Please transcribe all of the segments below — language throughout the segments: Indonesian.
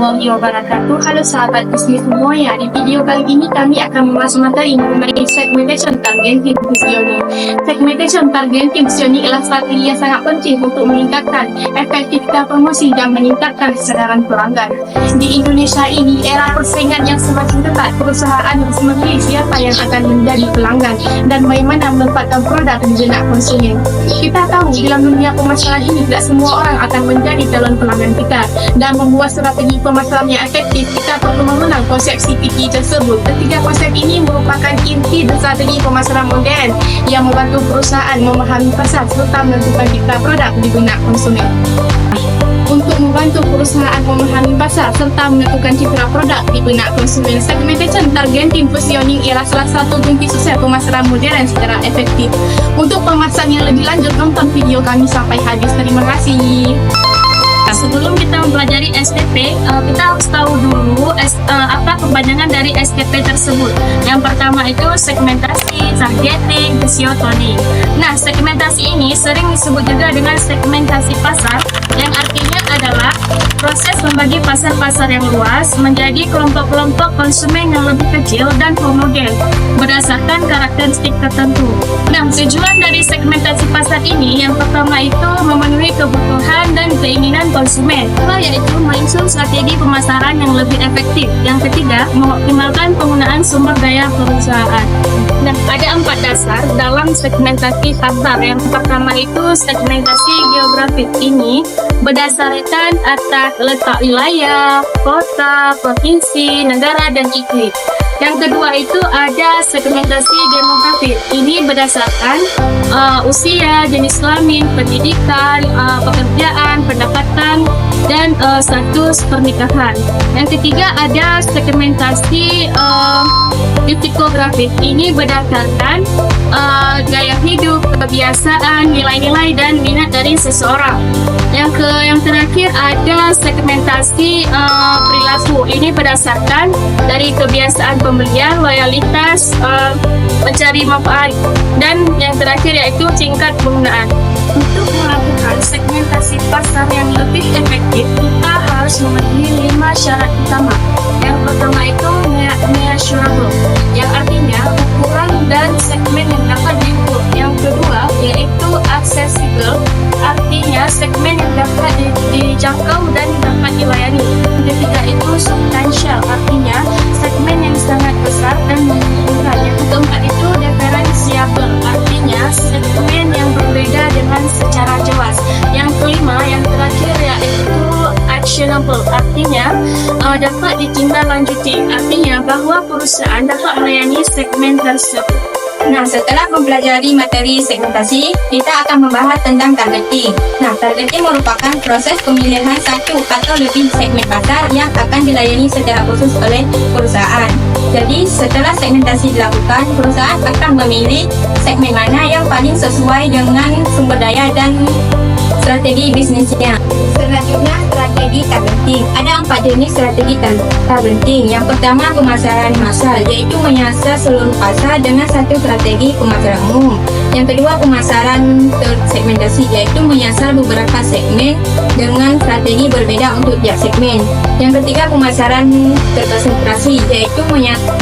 warahmatullahi wabarakatuh. Halo sahabat bisnis semuanya. Di video kali ini kami akan membahas materi mengenai segmentation targeting positioning. Segmentation targeting positioning adalah strategi yang sangat penting untuk meningkatkan efektivitas promosi dan meningkatkan kesadaran pelanggan. Di Indonesia ini, era persaingan yang semakin ketat, perusahaan harus memilih siapa yang akan menjadi pelanggan dan bagaimana menempatkan produk di benak konsumen. Kita tahu dalam dunia pemasaran ini tidak semua orang akan menjadi calon pelanggan kita, dan membuat strategi pemasaran yang efektif kita perlu mengenal konsep CPT tersebut. Ketiga konsep ini merupakan inti strategi pemasaran modern yang membantu perusahaan memahami pasar serta menentukan citra produk di benak konsumen. Untuk membantu perusahaan memahami pasar serta menentukan citra produk di benak konsumen, segmentation targeting positioning ialah salah satu kunci sukses pemasaran modern secara efektif. Untuk pemasaran yang lebih lanjut, tonton video kami sampai habis. Terima kasih. Sebelum kita mempelajari STP, kita harus tahu dulu apa kepanjangan dari STP tersebut. Yang pertama itu segmentasi, targeting, positioning. Nah, segmentasi ini sering disebut juga dengan segmentasi pasar, yang artinya adalah proses membagi pasar-pasar yang luas menjadi kelompok-kelompok konsumen yang lebih kecil dan homogen berdasarkan karakteristik tertentu. Nah, tujuan dari segmentasi pasar ini yang pertama itu memenuhi kebutuhan dan keinginan konsumen, yaitu menyusun strategi pemasaran yang lebih efektif. Yang ketiga, mengoptimalkan penggunaan sumber daya perusahaan. Nah, ada 4 dasar dalam segmentasi pasar. Yang pertama itu segmentasi geografis. Ini berdasarkan atas letak wilayah, kota, provinsi, negara, dan iklim. Yang kedua itu ada segmentasi demografis. Ini berdasarkan usia, jenis kelamin, pendidikan, pekerjaan, pendapatan, dan status pernikahan. Yang ketiga ada segmentasi psikografis. Ini berdasarkan gaya hidup, kebiasaan, nilai-nilai, dan minat dari seseorang. Yang terakhir ada segmentasi perilaku. Ini berdasarkan dari kebiasaan pembelian, loyalitas, mencari manfaat, dan yang terakhir yaitu tingkat penggunaan. Untuk melakukan segmentasi pasar yang lebih efektif, kita harus memenuhi 5 syarat utama. Yang pertama itu measurable, yang artinya ukuran dan segmen yang dapat diukur. Yang kedua yaitu accessible, artinya segmen yang dapat dijangkau dan dapat dilayani. Yang ketiga itu substantial, artinya segmen yang sangat besar dan menguntungkan. Yang keempat itu differentiable, artinya segmen yang berbeda dengan secara jelas. Yang kelima, yang terakhir yaitu actionable, artinya dapat ditindaklanjuti, artinya bahwa perusahaan dapat melayani segmen tersebut. Nah, setelah mempelajari materi segmentasi, kita akan membahas tentang targeting. Nah, targeting merupakan proses pemilihan satu atau lebih segmen pasar yang akan dilayani secara khusus oleh perusahaan. Jadi, setelah segmentasi dilakukan, perusahaan akan memilih segmen mana yang paling sesuai dengan sumber daya dan strategi bisnisnya. Selanjutnya, strategi targeting. Ada 4 jenis strategi targeting. Yang pertama, pemasaran massal, yaitu menyasar seluruh pasar dengan satu strategi pemasaran umum. Yang kedua, pemasaran tersegmentasi, yaitu menyasar beberapa segmen dengan strategi berbeda untuk tiap segmen. Yang ketiga, pemasaran terkonsentrasi,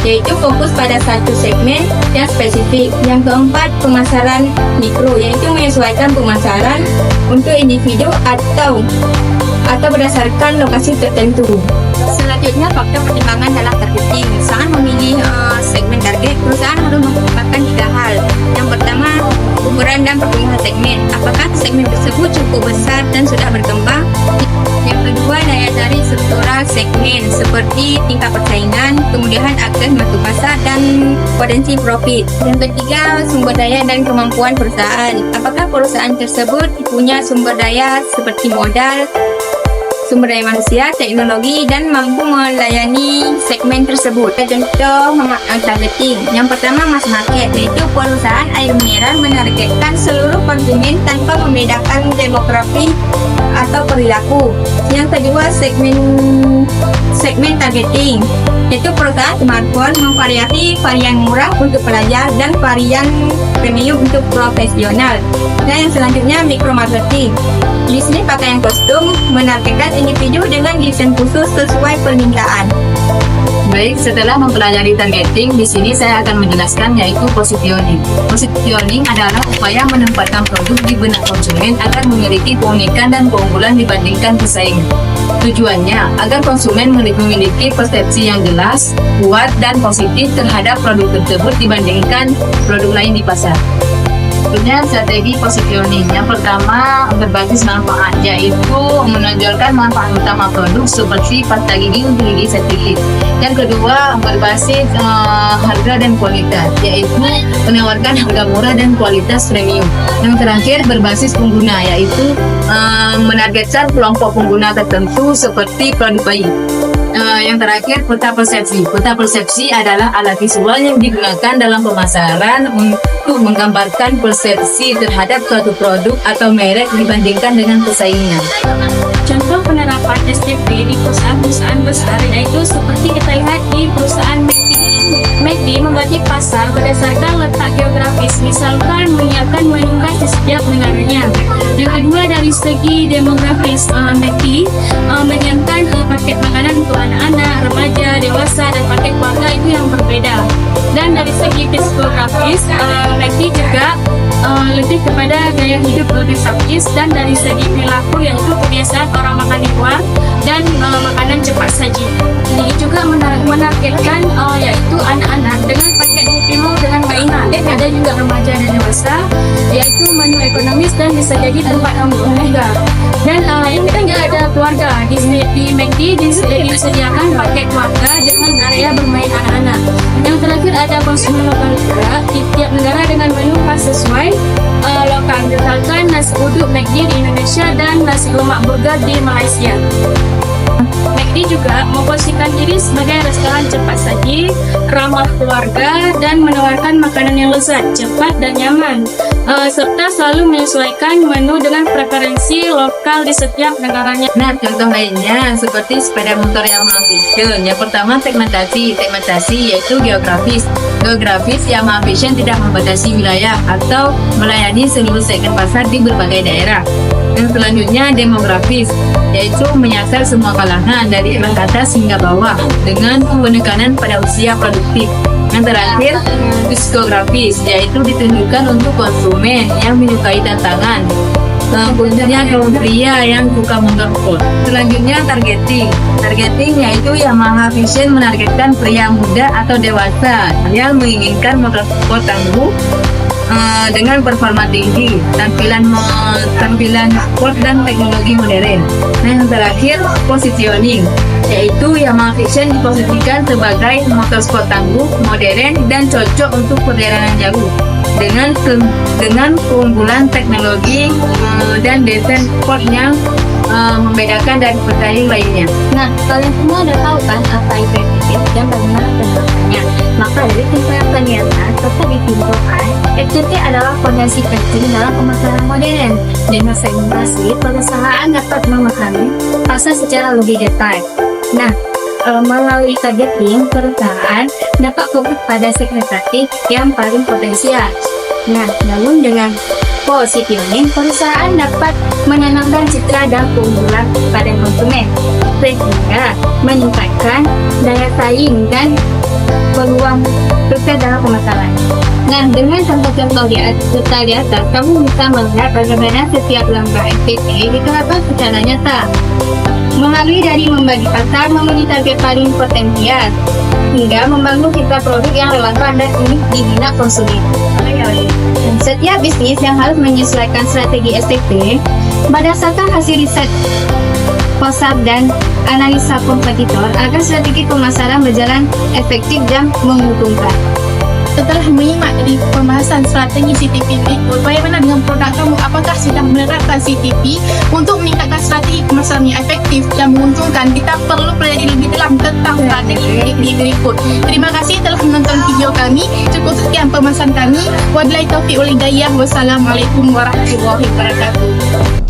yaitu fokus pada satu segmen yang spesifik. Yang keempat, pemasaran mikro, yaitu menyesuaikan pemasaran untuk individu atau berdasarkan lokasi tertentu. Selanjutnya, faktor pertimbangan dalam targeting. Saat memilih segmen target, perusahaan harus mempertimbangkan 3 hal. Yang pertama, ukuran dan pertumbuhan segmen. Apakah segmen tersebut cukup besar dan sudah berkembang? Yang kedua, daya tarik struktural segmen seperti tingkat persaingan, kemudahan akses masuk pasar, dan potensi profit. Yang ketiga, sumber daya dan kemampuan perusahaan. Apakah perusahaan tersebut punya sumber daya seperti modal, sumber daya manusia, teknologi, dan mampu melayani segmen tersebut. Contoh targeting. Yang pertama, mass market, yaitu perusahaan air mineral menargetkan seluruh konsumen tanpa membedakan demografi atau perilaku. Yang kedua, segmen targeting, yaitu perusahaan smartphone memvariasi varian murah untuk pelajar dan varian premium untuk profesional. Dan yang selanjutnya micromarketing. Di sini pakaian kostum menargetkan individu dengan desain khusus sesuai permintaan. Baik, setelah mempelajari targeting, di sini saya akan menjelaskan yaitu positioning. Positioning adalah upaya menempatkan produk di benak konsumen agar memiliki keunikan dan keunggulan dibandingkan pesaing. Tujuannya agar konsumen memiliki persepsi yang jelas, kuat, dan positif terhadap produk tersebut dibandingkan produk lain di pasar. Tentunya strategi positioning yang pertama berbasis manfaat, yaitu menonjolkan manfaat utama produk seperti pasta gigi untuk gigi sensitif. Yang kedua berbasis harga dan kualitas, yaitu menawarkan harga murah dan kualitas premium. Yang terakhir berbasis pengguna, yaitu menargetkan kelompok pengguna tertentu seperti produk bayi. Yang terakhir peta persepsi. Peta persepsi adalah alat visual yang digunakan dalam pemasaran untuk menggambarkan persepsi terhadap suatu produk atau merek dibandingkan dengan pesaingnya. Contoh penerapan STP di perusahaan-perusahaan besar yaitu seperti kita lihat di perusahaan McD membagi pasar berdasarkan letak geografis, misalkan menyiapkan menu khas di setiap negaranya. Yang kedua dari segi demografis, McD menyiapkan paket makanan untuk anak-anak, remaja, dewasa, dan paket keluarga itu yang berbeda. Dan dari segi psikografis, McD juga lebih kepada gaya hidup lebih praktis, dan dari segi perilaku yaitu kebiasaan orang makan di luar dan makanan cepat saji. Ini juga menargetkan yaitu anak-anak dengan paket Happy Meal dengan mainan. Ada juga remaja dan dewasa yaitu menu ekonomis dan bisa jadi tempat olahraga. Dan ini kan juga ada keluarga di McD disediakan paket keluarga dengan area bermain anak-anak. Yang terakhir ada konsumen lokal juga di tiap negara dengan menu khas sesuai lokal, misalkan nasi uduk McD di Indonesia dan nasi lemak burger di Malaysia. McD juga memposisikan diri sebagai restoran cepat saji, ramah keluarga, dan menawarkan makanan yang lezat, cepat, dan nyaman, serta selalu menyesuaikan menu dengan preferensi lokal di setiap negaranya. Nah, contoh lainnya seperti sepeda motor yang Vision. Yang pertama segmentasi. Segmentasi yaitu geografis. Geografis Yamaha Vision tidak membatasi wilayah atau melayani seluruh segmen pasar di berbagai daerah. Yang selanjutnya demografis, yaitu menyasar semua kalangan dari kelas atas hingga bawah dengan penekanan pada usia produktif. Yang terakhir psikografis, yaitu ditunjukkan untuk konsumen yang menyukai tantangan, khususnya kaum pria yang suka menggerukut. Selanjutnya targeting. Targeting yaitu Yamaha Vision menargetkan pria muda atau dewasa yang menginginkan motorsport tangguh dengan performa tinggi, tampilan sport dan teknologi modern. Nah, yang terakhir positioning, yaitu Yamaha Vision diposisikan sebagai motorsport tangguh, modern, dan cocok untuk perjalanan jauh dengan keunggulan teknologi dan desain sport yang membedakan dari pesaing lainnya. Nah, kalian semua udah tahu kan apa itu STP dan bagaimana penerapannya. Maka dari kesimpulan penelitian dapat disimpulkan, STP adalah fondasi penting dalam pemasaran modern. Dengan segmentasi, perusahaan dapat memahami pasar secara lebih detail. Nah, melalui targeting, perusahaan dapat fokus pada segmentasi yang paling potensial. Nah, namun dengan positioning, perusahaan dapat menanamkan citra dan keunggulan pada konsumen, sehingga meningkatkan daya saing dan peluang sukses dalam pemasaran. Nah, dengan contoh-contoh di atas, kamu bisa melihat bagaimana setiap langkah STP diterapkan secara nyata. Melalui dari membagi pasar, memenuhi target paling potensial, hingga membangun citra produk yang relevan dan unik di minat konsumen. Setiap bisnis yang harus menyesuaikan strategi STP berdasarkan hasil riset pasar dan analisa kompetitor agar strategi pemasaran berjalan efektif dan menguntungkan. Setelah menyimak dari pembahasan strategi CTP berikut, bagaimana dengan produk kamu? Apakah sudah menerapkan CTP untuk meningkatkan strategi pemasaran yang efektif dan menguntungkan? Kita perlu pelajari lebih dalam tentang strategi CTP berikut. Terima kasih telah menonton video kami. Cukup sekian pembahasan kami. Wabillahi taufiq wal hidayah. Wassalamualaikum warahmatullahi wabarakatuh.